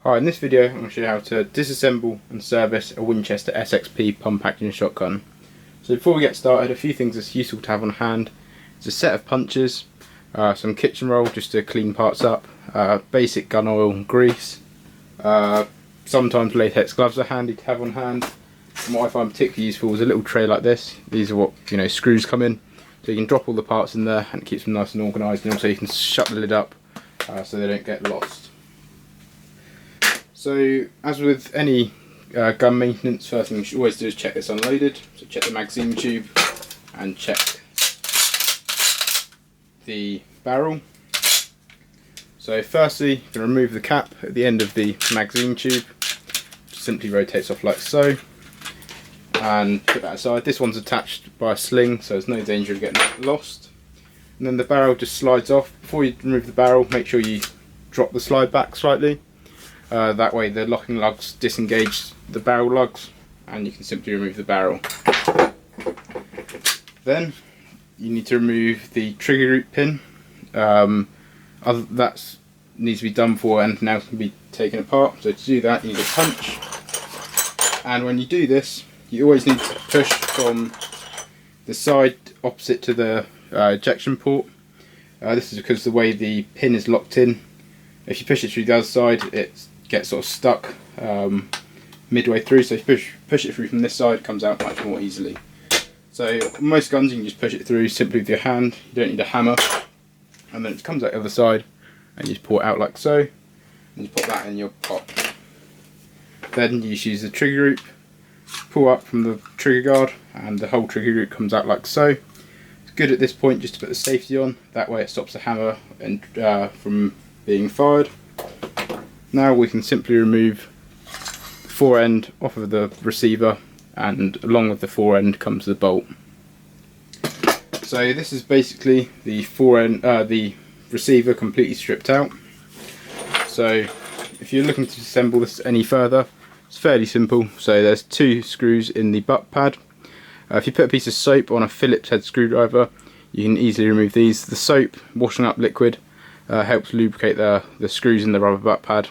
Hi, in this video I'm going to show you how to disassemble and service a Winchester SXP pump action shotgun. So before we get started, a few things that's useful to have on hand is a set of punches, some kitchen roll just to clean parts up, basic gun oil and grease, sometimes latex gloves are handy to have on hand, and what I find particularly useful is a little tray like this. These are what screws come in, so you can drop all the parts in there and it keeps them nice and organised, and also you can shut the lid up so they don't get lost. So, as with any gun maintenance, first thing you should always do is check it's unloaded. So check the magazine tube and check the barrel. So firstly, you can remove the cap at the end of the magazine tube. Just simply rotates off like so. And put that aside. This one's attached by a sling, so there's no danger of getting lost. And then the barrel just slides off. Before you remove the barrel, make sure you drop the slide back slightly. That way the locking lugs disengage the barrel lugs and you can simply remove the barrel. Then you need to remove the trigger group pin. That needs to be done before anything else can be taken apart. So to do that you need a punch, and when you do this you always need to push from the side opposite to the ejection port. This is because the way the pin is locked in, if you push it through the other side it gets sort of stuck midway through, so if you push it through from this side it comes out much more easily. So most guns you can just push it through simply with your hand, you don't need a hammer, and then it comes out the other side and you just pull it out like so, and you put that in your pot. Then you just use the trigger group, pull up from the trigger guard and the whole trigger group comes out like so. It's good at this point just to put the safety on, that way it stops the hammer and from being fired. Now we can simply remove the fore end off of the receiver, and along with the fore end comes the bolt. So this is basically the fore end, the receiver completely stripped out. So if you're looking to assemble this any further, it's fairly simple. So there's two screws in the butt pad. If you put a piece of soap on a Phillips head screwdriver, you can easily remove these. The soap, washing up liquid, helps lubricate the screws in the rubber butt pad,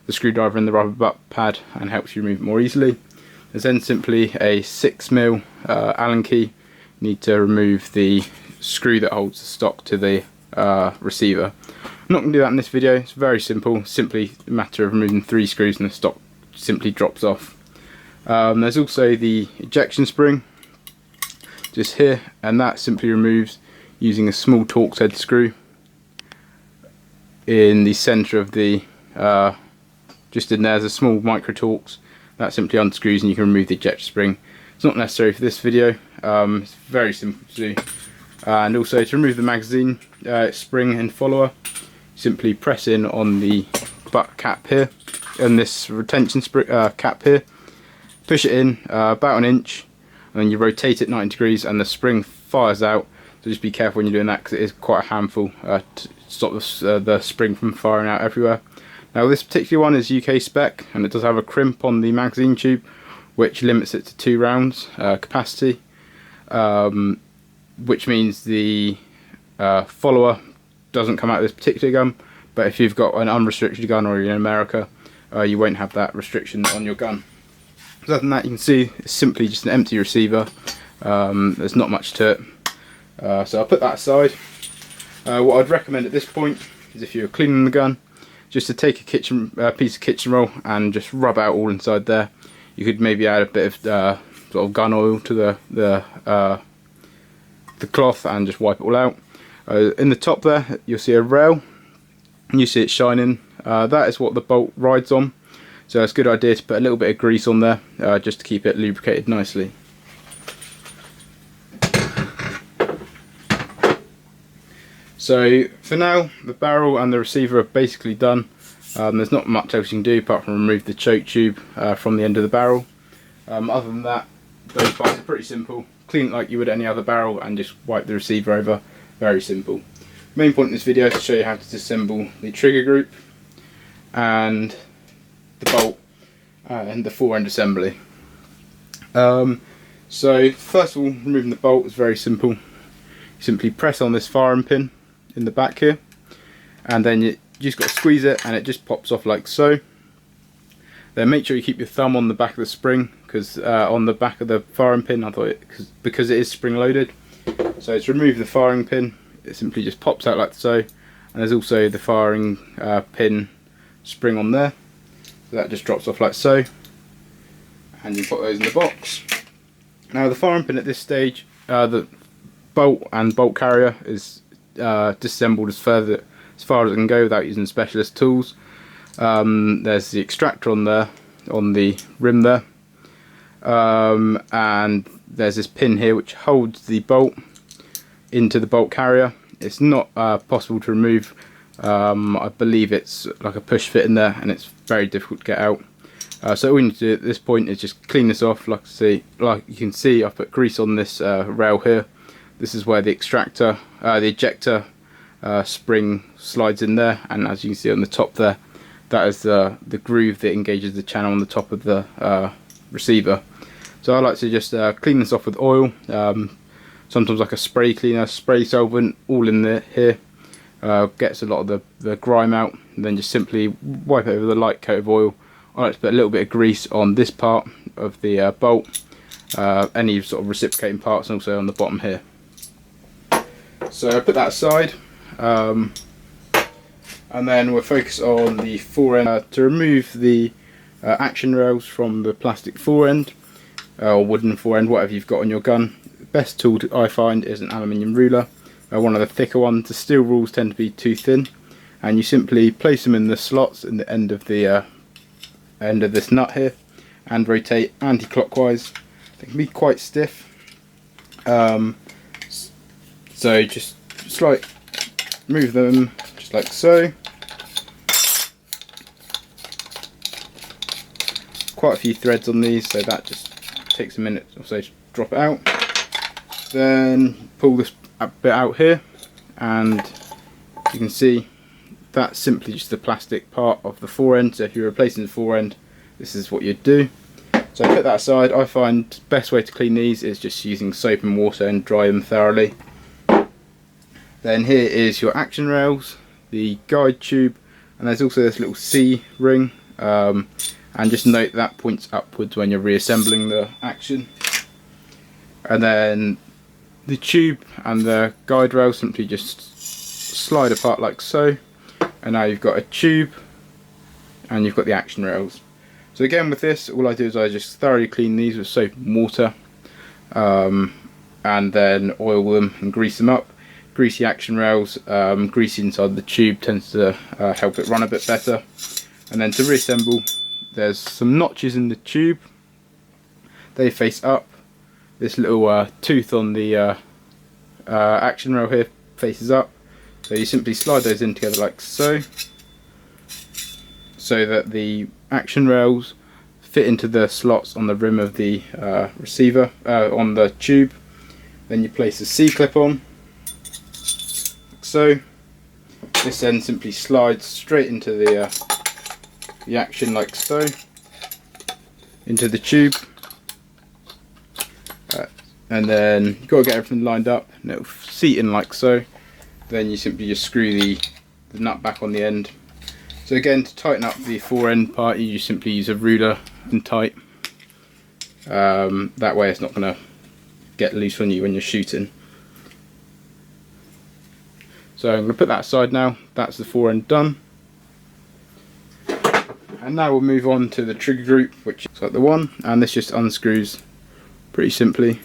the screwdriver in the rubber butt pad, and helps you remove it more easily. There's then simply a 6mm Allen key. You need to remove the screw that holds the stock to the receiver. I'm not going to do that in this video, it's very simple, simply a matter of removing 3 screws and the stock simply drops off. There's also the ejection spring, just here, and that simply removes using a small Torx head screw in the centre of the just in there's a small micro Torx that simply unscrews and you can remove the ejection spring. It's not necessary for this video, it's very simple to do. And also to remove the magazine spring and follower, simply press in on the butt cap here and this retention cap here, push it in about an inch, and then you rotate it 90 degrees and the spring fires out. So just be careful when you're doing that because it is quite a handful to stop the spring from firing out everywhere. Now this particular one is UK spec and it does have a crimp on the magazine tube which limits it to 2 rounds capacity, which means the follower doesn't come out of this particular gun, but if you've got an unrestricted gun or you're in America you won't have that restriction on your gun. So other than that, you can see it's simply just an empty receiver, there's not much to it. So I'll put that aside. What I'd recommend at this point is, if you're cleaning the gun, just to take a piece of kitchen roll and just rub out all inside there. You could maybe add a bit of sort of gun oil to the cloth and just wipe it all out. In the top there you'll see a rail and you see it shining. That is what the bolt rides on, so it's a good idea to put a little bit of grease on there just to keep it lubricated nicely. So for now the barrel and the receiver are basically done. There's not much else you can do apart from remove the choke tube from the end of the barrel. Other than that, those parts are pretty simple. Clean it like you would any other barrel and just wipe the receiver over. Very simple. The main point in this video is to show you how to disassemble the trigger group and the bolt and the fore end assembly. So first of all, removing the bolt is very simple. You simply press on this firing pin in the back here, and then you just got to squeeze it and it just pops off like so. Then make sure you keep your thumb on the back of the spring, because on the back of the firing pin, because it is spring loaded. So to remove the firing pin, it simply just pops out like so, and there's also the firing pin spring on there, so that just drops off like so, and you put those in the box. Now the firing pin at this stage, the bolt and bolt carrier is disassembled as far as it can go without using specialist tools. There's the extractor on there, on the rim there, and there's this pin here which holds the bolt into the bolt carrier. It's not possible to remove. I believe it's like a push fit in there, and it's very difficult to get out. So all we need to do at this point is just clean this off. Like you can see, I've put grease on this rail here. This is where the extractor, the ejector spring slides in there, and as you can see on the top there, that is the groove that engages the channel on the top of the receiver. So I like to just clean this off with oil, sometimes like a spray cleaner, spray solvent, all in there here. Gets a lot of the grime out, and then just simply wipe it over with a light coat of oil. I like to put a little bit of grease on this part of the bolt, any sort of reciprocating parts, and also on the bottom here. So I put that aside, and then we'll focus on the fore end. To remove the action rails from the plastic fore end, or wooden fore end, whatever you've got on your gun, the best tool I find is an aluminium ruler, one of the thicker ones. The steel rules tend to be too thin, and you simply place them in the slots in the end of the end of this nut here, and rotate anti-clockwise. They can be quite stiff, so just move them just like so. Quite a few threads on these, so that just takes a minute or so to drop it out. Then pull this bit out here, and you can see that's simply just the plastic part of the fore end. So if you're replacing the fore end, this is what you'd do. So put that aside. I find the best way to clean these is just using soap and water and dry them thoroughly. Then here is your action rails, the guide tube, and there's also this little C ring, and just note that points upwards when you're reassembling the action. And then the tube and the guide rail simply just slide apart like so, and now you've got a tube and you've got the action rails. So again, with this, all I do is I just thoroughly clean these with soap and water, and then oil them and grease them up. Greasy action rails, greasy inside the tube tends to help it run a bit better. And then to reassemble, there's some notches in the tube. They face up. This little tooth on the action rail here faces up. So you simply slide those in together like so, so that the action rails fit into the slots on the rim of the receiver, on the tube. Then you place a C-clip on, like so. This then simply slides straight into the action like so, into the tube. And then you've got to get everything lined up, and it'll seat in like so. Then you simply just screw the nut back on the end. So again, to tighten up the fore end part, you just simply use a ruler and tight. That way it's not going to get loose on you when you're shooting. So I'm going to put that aside now. That's the fore end done. And now we'll move on to the trigger group, which is like the one, and this just unscrews pretty simply.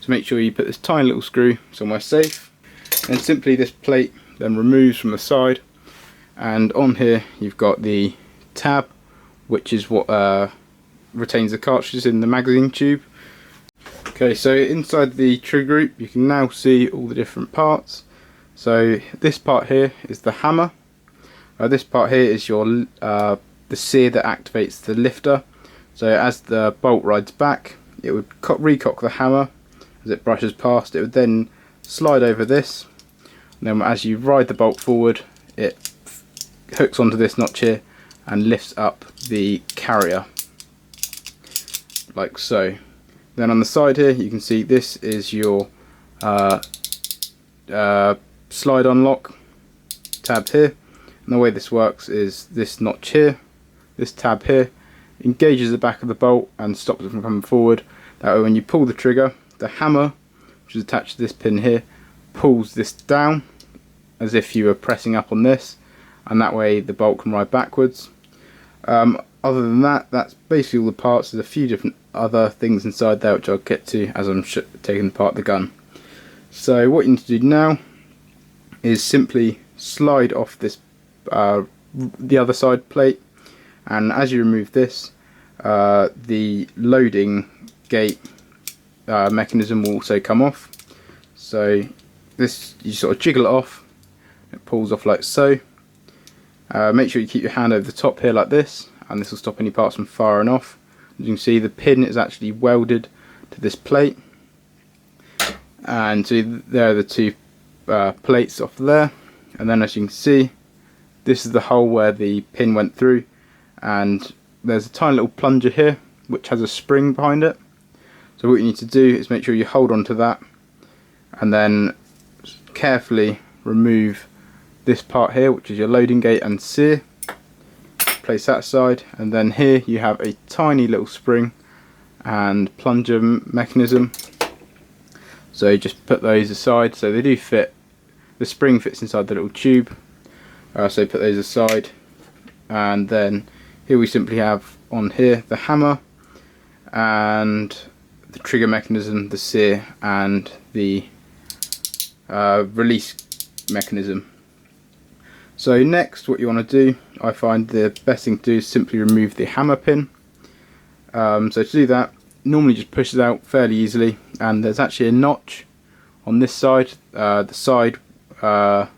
So make sure you put this tiny little screw somewhere safe, and simply this plate then removes from the side, and on here you've got the tab, which is what retains the cartridges in the magazine tube. Okay, so inside the trigger group you can now see all the different parts. So this part here is the hammer. This part here is your the sear that activates the lifter. So as the bolt rides back, it would recock the hammer. As it brushes past, it would then slide over this, and then as you ride the bolt forward, it hooks onto this notch here and lifts up the carrier like so. Then on the side here you can see this is your slide unlock tab here, and the way this works is this notch here, this tab here engages the back of the bolt and stops it from coming forward. That way when you pull the trigger, the hammer, which is attached to this pin here, pulls this down as if you were pressing up on this, and that way the bolt can ride backwards. Other than that, that's basically all the parts. There's a few different other things inside there which I'll get to as I'm taking apart the gun. So what you need to do now is simply slide off this the other side plate, and as you remove this, the loading gate mechanism will also come off. So this, you sort of jiggle it off, it pulls off like so. Make sure you keep your hand over the top here like this, and this will stop any parts from firing off. As you can see, the pin is actually welded to this plate, and so there are the two plates off there. And then as you can see, this is the hole where the pin went through, and there's a tiny little plunger here which has a spring behind it. So what you need to do is make sure you hold on to that and then carefully remove this part here, which is your loading gate and sear. Place that aside, and then here you have a tiny little spring and plunger mechanism. So just put those aside. So they do fit, the spring fits inside the little tube, so put those aside. And then here we simply have on here the hammer and the trigger mechanism, the sear, and the release mechanism. So next, what you want to do, I find the best thing to do is simply remove the hammer pin. So to do that, normally just push it out fairly easily, and there's actually a notch on this side, the side that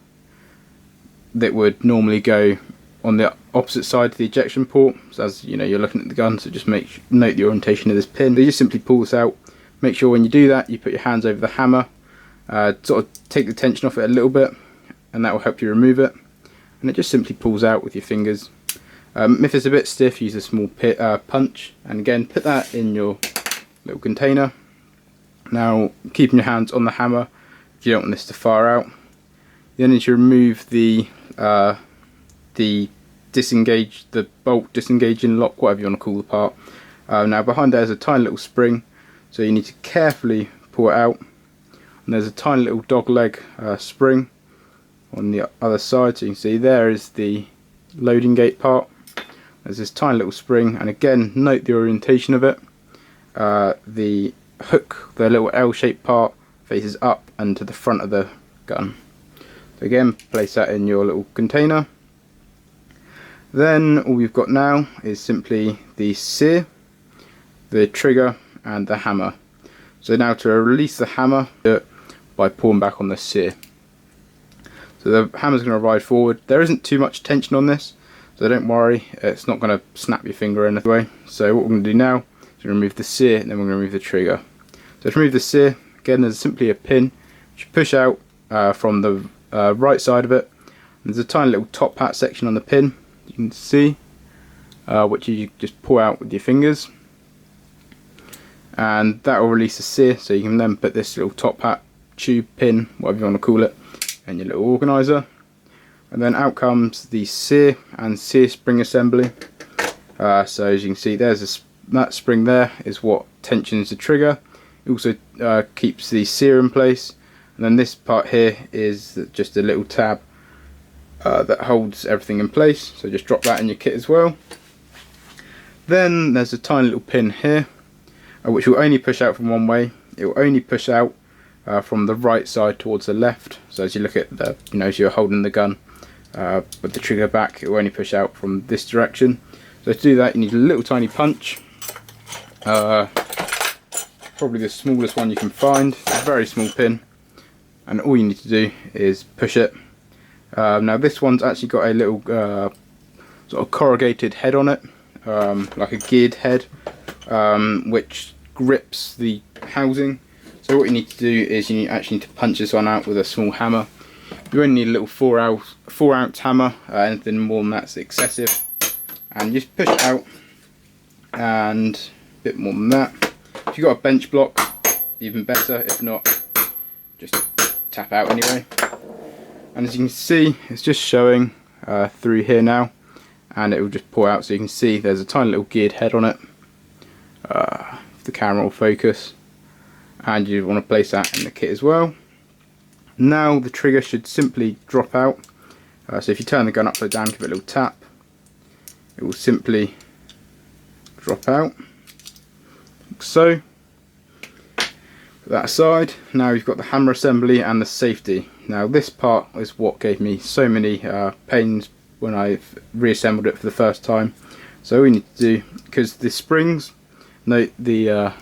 would normally go on the opposite side to the ejection port. So as you know, you're looking at the gun, so just note the orientation of this pin. So you just simply pull this out. Make sure when you do that, you put your hands over the hammer, sort of take the tension off it a little bit, and that will help you remove it. And it just simply pulls out with your fingers. If it's a bit stiff, use a small punch, and again put that in your little container. Now, keeping your hands on the hammer if you don't want this to fire out. You then need to remove the disengage, the bolt disengaging lock, whatever you want to call the part. Now behind there is a tiny little spring, so you need to carefully pull it out. And there's a tiny little dog leg spring on the other side, so you can see there is the loading gate part. There's this tiny little spring, and again note the orientation of it. The hook, the little L-shaped part, faces up and to the front of the gun. So again, place that in your little container. Then all we've got now is simply the sear, the trigger, and the hammer. So now to release the hammer, do it by pulling back on the sear. So the hammer's going to ride forward. There isn't too much tension on this, so don't worry, it's not going to snap your finger in any way. So what we're going to do now is remove the sear, and then we're going to remove the trigger. So to remove the sear, again there's simply a pin which you push out from the right side of it. There's a tiny little top hat section on the pin, you can see, which you just pull out with your fingers, and that will release the sear. So you can then put this little top hat tube pin, whatever you want to call it, and your little organizer, and then out comes the sear and sear spring assembly. So as you can see, there's that spring there is what tensions the trigger. It also keeps the sear in place, and then this part here is just a little tab that holds everything in place, so just drop that in your kit as well. Then there's a tiny little pin here which will only push out from one way. It will only push out from the right side towards the left. So as you look at the, as you're holding the gun with the trigger back, it will only push out from this direction. So to do that, you need a little tiny punch, probably the smallest one you can find. It's a very small pin, and all you need to do is push it. Now this one's actually got a little sort of corrugated head on it, like a geared head, which grips the housing. So what you need to do is you actually need to punch this one out with a small hammer. You only need a little 4 ounce hammer, anything more than that's excessive, and just push it out, and a bit more than that. If you've got a bench block, even better. If not, just tap out anyway. And as you can see, it's just showing through here now, and it will just pour out. So you can see there's a tiny little geared head on it. If the camera will focus, and you want to place that in the kit as well. Now the trigger should simply drop out. So if you turn the gun upside down, give it a little tap, it will simply drop out, like so. Put that aside. Now you've got the hammer assembly and the safety. Now this part is what gave me so many pains when I reassembled it for the first time. So all we need to do, because the springs, note the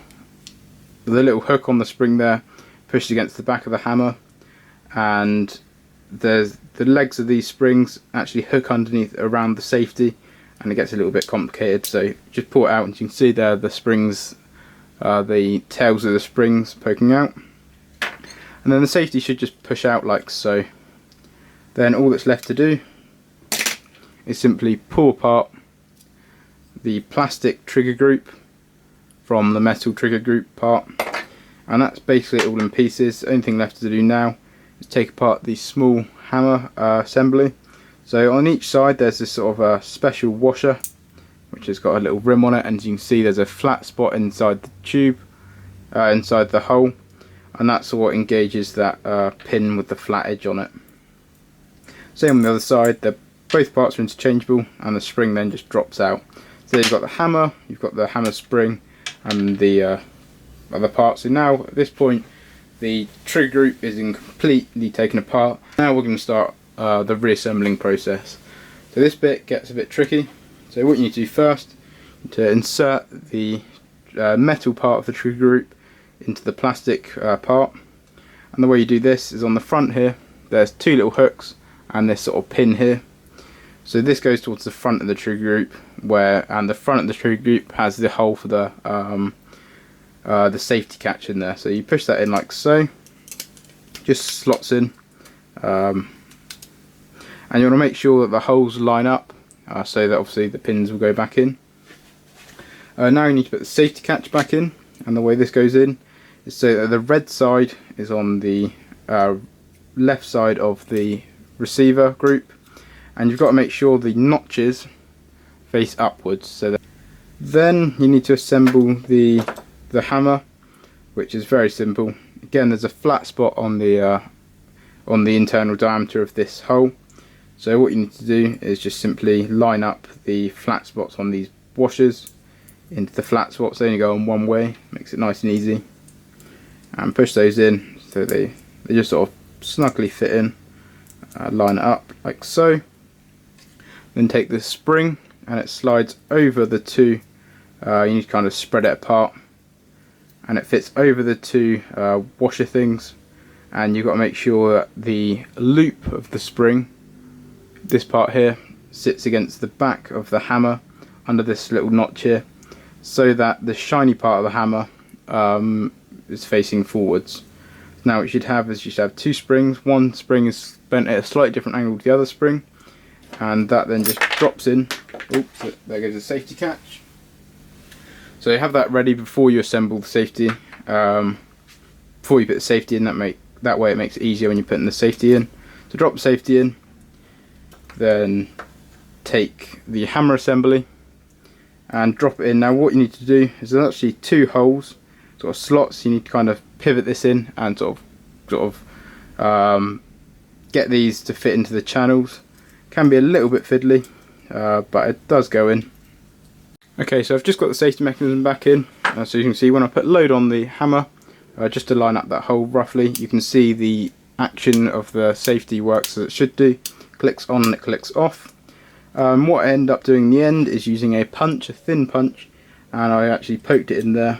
little hook on the spring there pushed against the back of the hammer, and there's the legs of these springs actually hook underneath around the safety, and it gets a little bit complicated. So just pull it out, and you can see there the springs, the tails of the springs poking out, and then the safety should just push out like so. Then all that's left to do is simply pull apart the plastic trigger group from the metal trigger group part, and that's basically all in pieces. The only thing left to do now is take apart the small hammer assembly. So on each side there's this sort of a special washer which has got a little rim on it, and as you can see there's a flat spot inside the tube, inside the hole, and that's what engages that pin with the flat edge on it. Same on the other side, both parts are interchangeable, and the spring then just drops out. So you've got the hammer, you've got the hammer spring, and the other parts. So now at this point the trigger group is completely taken apart. Now we're going to start the reassembling process. So this bit gets a bit tricky. So what you need to do first, to insert the metal part of the trigger group into the plastic part, and the way you do this is on the front here there's two little hooks and this sort of pin here. So this goes towards the front of the trigger group, and the front of the trigger group has the hole for the safety catch in there. So you push that in like so, just slots in, and you want to make sure that the holes line up, so that obviously the pins will go back in. Now you need to put the safety catch back in, and the way this goes in is so that the red side is on the left side of the receiver group, and you've got to make sure the notches face upwards. So then you need to assemble the hammer, which is very simple. Again, there's a flat spot on the internal diameter of this hole. So what you need to do is just simply line up the flat spots on these washers into the flat spots. They only go on one way, makes it nice and easy, and push those in so they just sort of snugly fit in. Line it up like so. Then take the spring and it slides over the two. You need to kind of spread it apart, and it fits over the two washer things, and you've got to make sure that the loop of the spring, this part here, sits against the back of the hammer under this little notch here, so that the shiny part of the hammer is facing forwards. Now what you should have is two springs. One spring is bent at a slightly different angle to the other spring, and that then just drops in. Oops, there goes the safety catch. So you have that ready before you assemble the safety. Before you put the safety in, that way it makes it easier when you're putting the safety in. So drop the safety in, then take the hammer assembly and drop it in. Now what you need to do is there's actually two holes, sort of slots. You need to kind of pivot this in and sort of get these to fit into the channels. Can be a little bit fiddly, but it does go in. Okay, so I've just got the safety mechanism back in. So you can see when I put load on the hammer, just to line up that hole roughly, you can see the action of the safety works as it should do. Clicks on and it clicks off. What I end up doing in the end is using a punch, a thin punch, and I actually poked it in there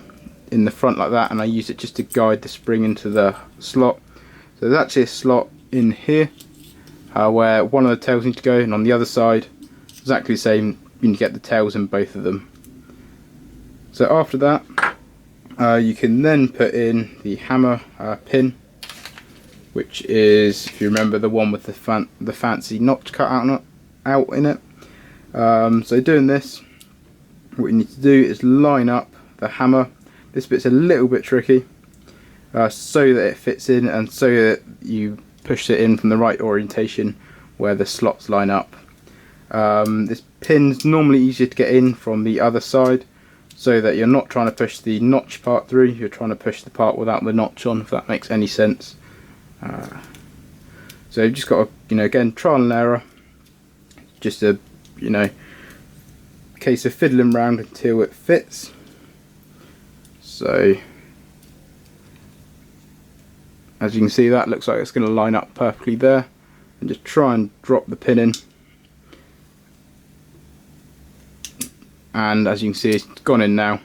in the front like that, and I used it just to guide the spring into the slot. So there's actually a slot in here where one of the tails needs to go, and on the other side exactly the same, you need to get the tails in both of them. So after that you can then put in the hammer pin, which is, if you remember, the one with the fancy notch cut out in it. So doing this, what you need to do is line up the hammer. This bit's a little bit tricky, so that it fits in and so that you push it in from the right orientation where the slots line up. This pin's normally easier to get in from the other side, so that you're not trying to push the notch part through, you're trying to push the part without the notch on, if that makes any sense. So you've just got to, again, trial and error, just a, case of fiddling around until it fits. So as you can see, that looks like it's going to line up perfectly there, and just try and drop the pin in, and as you can see, it's gone in now.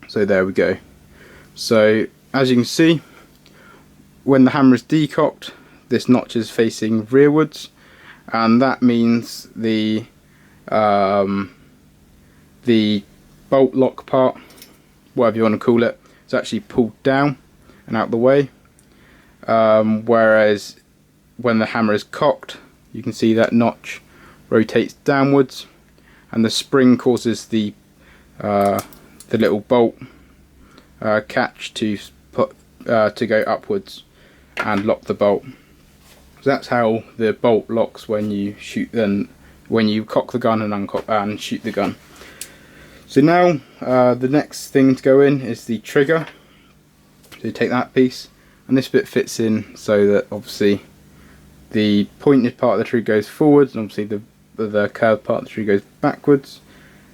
So there we go. So as you can see, when the hammer is decocked, this notch is facing rearwards, and that means the bolt lock part, whatever you want to call it, is actually pulled down and out the way. Whereas when the hammer is cocked, you can see that notch rotates downwards, and the spring causes the little bolt catch to go upwards and lock the bolt. So that's how the bolt locks when you shoot, when you cock the gun and uncock and shoot the gun. So now the next thing to go in is the trigger. So you take that piece, and this bit fits in so that obviously the pointed part of the trigger goes forwards, and obviously the curved part of the trigger goes backwards.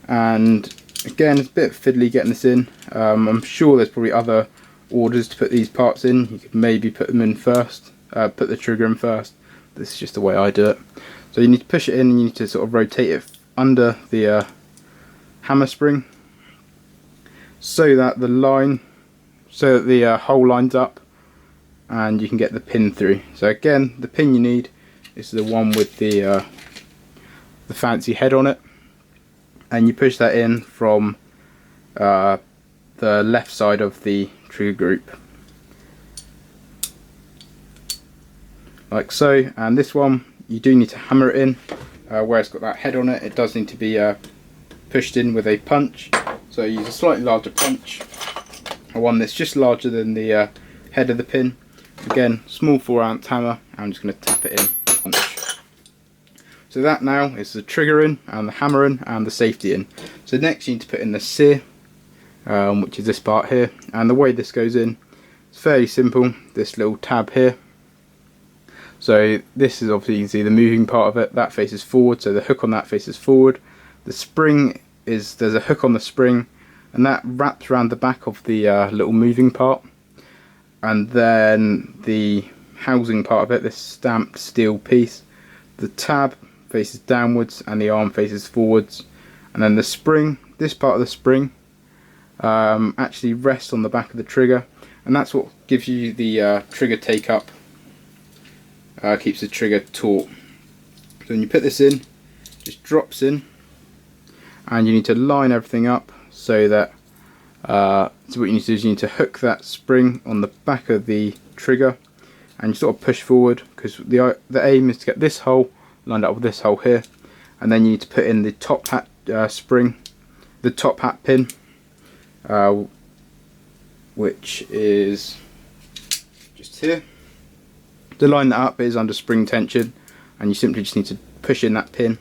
And again, it's a bit fiddly getting this in. I'm sure there's probably other orders to put these parts in. You could maybe put them in first, put the trigger in first. This is just the way I do it. So you need to push it in, and you need to sort of rotate it under the hammer spring, so that the hole lines up and you can get the pin through. So again, the pin you need is the one with the fancy head on it, and you push that in from the left side of the trigger group, like so. And this one, you do need to hammer it in where it's got that head on it. It does need to be pushed in with a punch, so use a slightly larger punch, one that's just larger than the head of the pin. Again, small 4-ounce hammer. I'm just going to tap it in. Punch. So that now is the trigger in, and the hammer in, and the safety in. So next you need to put in the sear, which is this part here, and the way this goes in, it's fairly simple. This little tab here. So this is obviously, you can see the moving part of it, that faces forward, so the hook on that faces forward. The spring is, there's a hook on the spring, and that wraps around the back of the little moving part. And then the housing part of it, this stamped steel piece, the tab faces downwards and the arm faces forwards. And then the spring, this part of the spring actually rests on the back of the trigger, and that's what gives you the trigger take up, keeps the trigger taut. So when you put this in, it just drops in, and you need to line everything up so that so what you need to do is you need to hook that spring on the back of the trigger, and you sort of push forward, because the aim is to get this hole lined up with this hole here, and then you need to put in the top hat spring, the top hat pin, which is just here. To line that up is under spring tension, and you simply just need to push in that pin.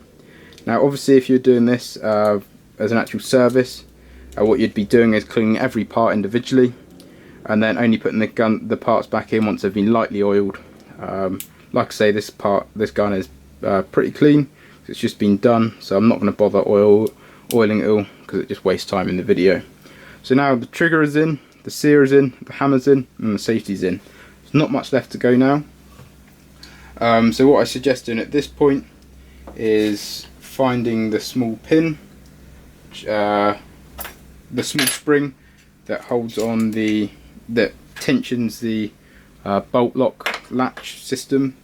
Now obviously if you're doing this as an actual service, what you'd be doing is cleaning every part individually, and then only putting the parts back in once they've been lightly oiled. Like I say, this gun is pretty clean. It's just been done, so I'm not going to bother oiling it all, because it just wastes time in the video. So now the trigger is in, the sear is in, the hammer's in, and the safety's in. There's not much left to go now. So what I suggest doing at this point is finding the small pin, the small spring that holds on that tensions the bolt lock latch system.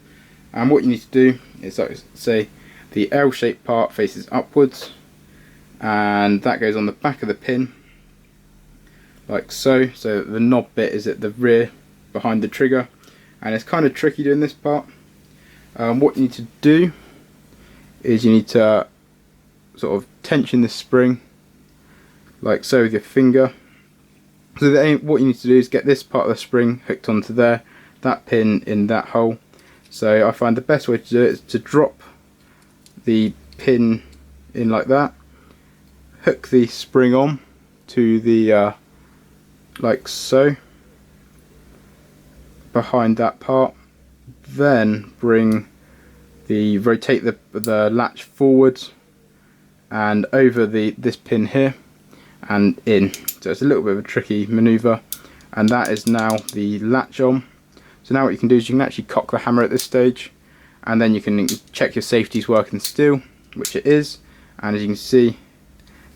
And what you need to do is, like say, the L-shaped part faces upwards, and that goes on the back of the pin, like so. So the knob bit is at the rear behind the trigger, and it's kind of tricky doing this part. What you need to do is you need to sort of tension this spring like so with your finger. So what you need to do is get this part of the spring hooked onto there, that pin in that hole. So I find the best way to do it is to drop the pin in like that, hook the spring on to the like so, behind that part, then rotate the latch forwards and over this pin here and in. So it's a little bit of a tricky manoeuvre, and that is now the latch on. So now what you can do is you can actually cock the hammer at this stage, and then you can check your safety's working still, which it is, and as you can see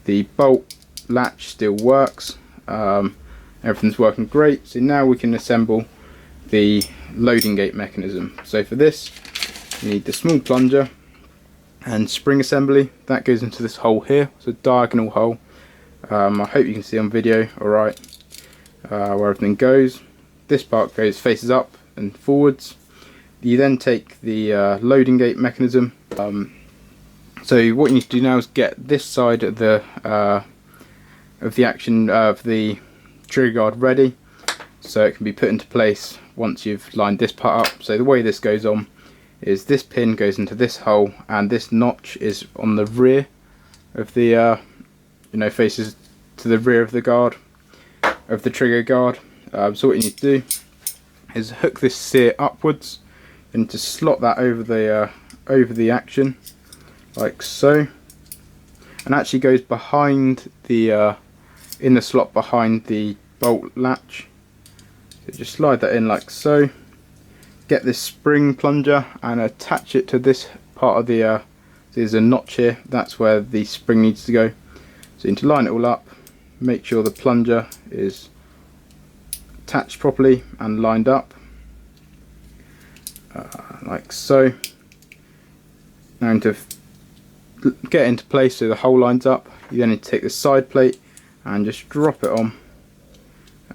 the bolt latch still works. Everything's working great. So now we can assemble the loading gate mechanism. So for this you need the small plunger and spring assembly. That goes into this hole here, it's a diagonal hole. I hope you can see on video alright where everything goes. This part faces up and forwards. You then take the loading gate mechanism. So what you need to do now is get this side of the action of the trigger guard ready, so it can be put into place once you've lined this part up. So the way this goes on is this pin goes into this hole, and this notch is on the rear of the faces to the rear of the guard, of the trigger guard. So what you need to do is hook this sear upwards and to slot that over the action like so, and actually goes behind the in the slot behind the bolt latch. So just slide that in like so, get this spring plunger and attach it to this part of the there's a notch here, that's where the spring needs to go. So you need to line it all up, make sure the plunger is attached properly and lined up like so. Now to get it into place so the hole lines up, you then need to take the side plate and just drop it on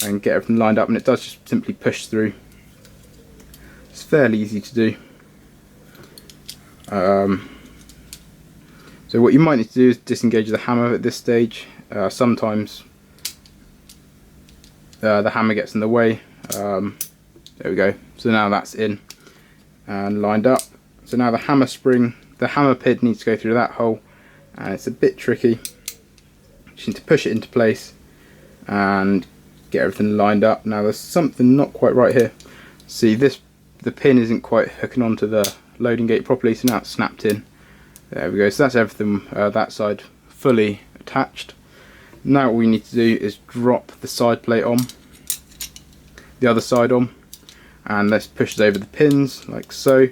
and get everything lined up, and it does just simply push through. It's fairly easy to do. So what you might need to do is disengage the hammer at this stage. Sometimes the hammer gets in the way. There we go. So now that's in and lined up. So now the hammer pin needs to go through that hole, and it's a bit tricky. You just need to push it into place and get everything lined up. Now there's something not quite right here. See, the pin isn't quite hooking onto the loading gate properly, so now it's snapped in. There we go. So that's everything that side fully attached. Now what we need to do is drop the side plate on, the other side on, and let's push it over the pins like so.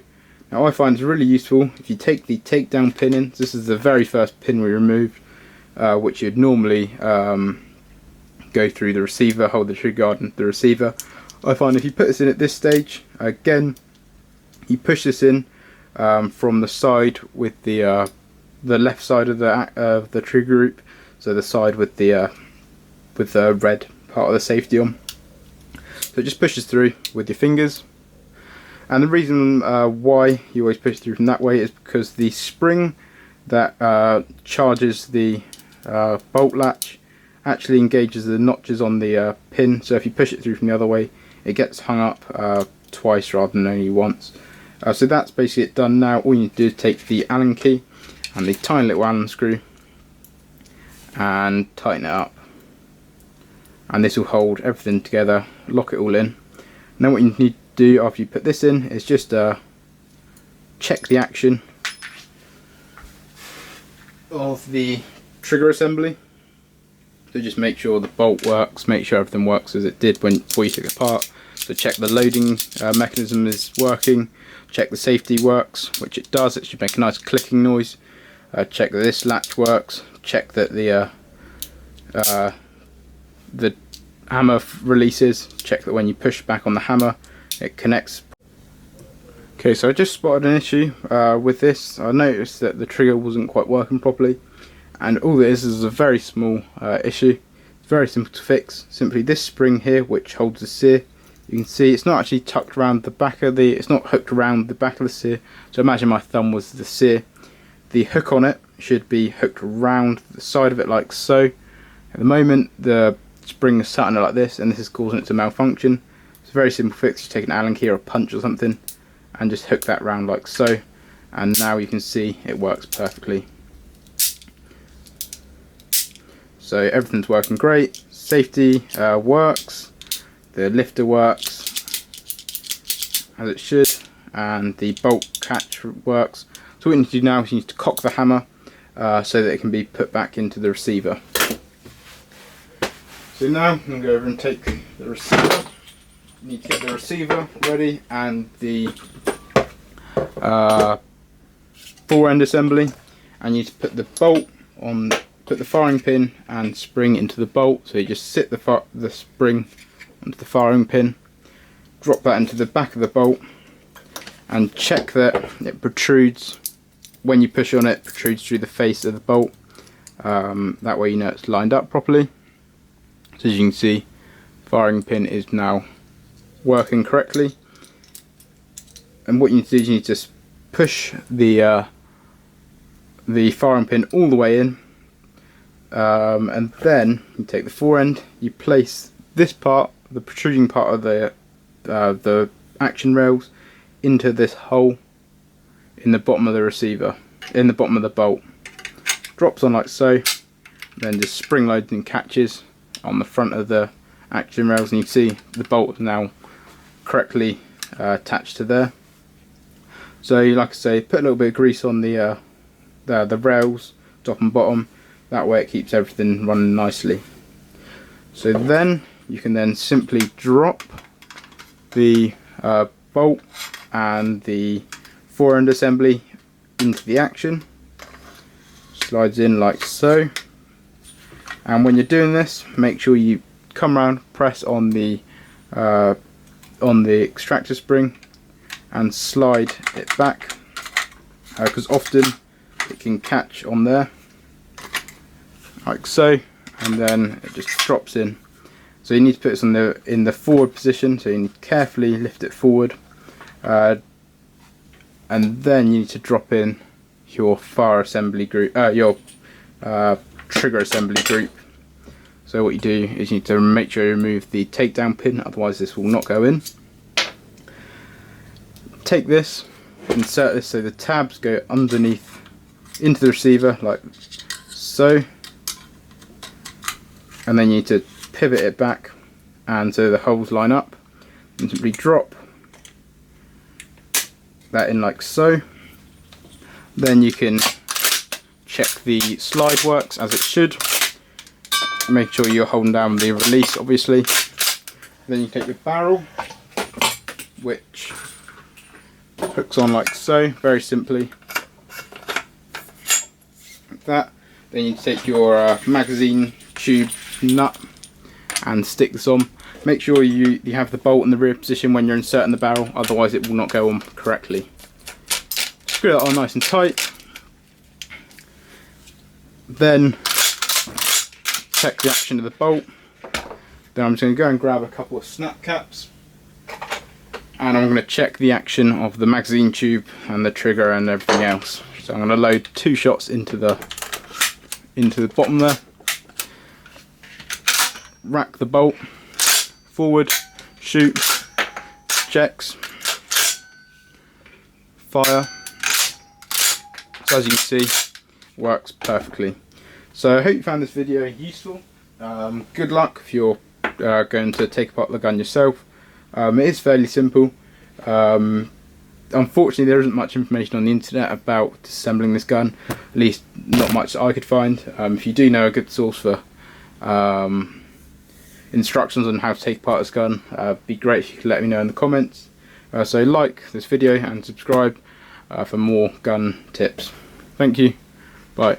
Now I find it's really useful if you take the takedown pin in. This is the very first pin we removed, which you'd normally go through the receiver, hold the trigger guard and the receiver. I find if you put this in at this stage, again, you push this in from the side with the left side of the trigger group, so the side with the red part of the safety on. So it just pushes through with your fingers. And the reason why you always push through from that way is because the spring that charges the bolt latch actually engages the notches on the pin. So if you push it through from the other way, it gets hung up twice rather than only once. So that's basically it done now. All you need to do is take the Allen key and the tiny little Allen screw and tighten it up. And this will hold everything together, lock it all in. And then what you need to do after you put this in is just check the action of the trigger assembly. So just make sure the bolt works, make sure everything works as it did before you took it apart. So check the loading mechanism is working, check the safety works, which it does. It should make a nice clicking noise. Check that this latch works, check that the hammer releases, check that when you push back on the hammer it connects. Okay, so I just spotted an issue with this. I noticed that the trigger wasn't quite working properly, and all this is a very small issue. It's very simple to fix. Simply this spring here, which holds the sear, you can see it's not actually tucked around the back of it's not hooked around the back of the sear. So imagine my thumb was the sear. The hook on it should be hooked around the side of it like so. At the moment the spring is sat on it like this, and this is causing it to malfunction. It's a very simple fix. You take an Allen key or a punch or something and just hook that round like so, and now you can see it works perfectly. So everything's working great. Safety works, the lifter works as it should, and the bolt catch works. So what you need to do now is you need to cock the hammer so that it can be put back into the receiver. So now I'm going to go over and take the receiver. You need to get the receiver ready and the fore-end assembly, and you need to put the bolt on, put the firing pin and spring into the bolt. So you just sit the spring onto the firing pin, drop that into the back of the bolt, and check that it protrudes, when you push on it, protrudes through the face of the bolt. That way you know it's lined up properly. So as you can see, firing pin is now working correctly. And what you need to do is you need to push the firing pin all the way in, and then you take the fore end, you place this part, the protruding part of the action rails, into this hole in the bottom of the receiver, in the bottom of the bolt. Drops on like so, then just spring loads and catches on the front of the action rails, and you can see the bolt is now correctly attached to there. So like I say, put a little bit of grease on the rails, top and bottom, that way it keeps everything running nicely. So then you can then simply drop the bolt and the fore-end assembly into the action. Slides in like so, and when you're doing this, make sure you come around, press on the extractor spring and slide it back, because often it can catch on there like so, and then it just drops in. So you need to put this in the forward position, so you need to carefully lift it forward, and then you need to drop in your fire assembly group, your trigger assembly group. So what you do is you need to make sure you remove the takedown pin, otherwise this will not go in. Take this, insert this so the tabs go underneath into the receiver like so, and then you need to pivot it back and so the holes line up, and simply drop that in like so. Then you can check the slide works as it should. Make sure you're holding down the release, obviously. Then you take your barrel, which hooks on like so, very simply, like that. Then you take your magazine tube nut and stick this on. Make sure you have the bolt in the rear position when you're inserting the barrel, otherwise it will not go on correctly. Screw that on nice and tight. Then check the action of the bolt. Then I'm just going to go and grab a couple of snap caps, and I'm going to check the action of the magazine tube and the trigger and everything else. So I'm going to load 2 shots into the bottom there. Rack the bolt forward, shoot, checks, fire. So as you can see, works perfectly. So I hope you found this video useful. Good luck if you're going to take apart the gun yourself. It is fairly simple. Unfortunately there isn't much information on the internet about disassembling this gun, at least not much that I could find. If you do know a good source for instructions on how to take apart this gun, it'd be great if you could let me know in the comments. So like this video and subscribe for more gun tips. Thank you. Bye.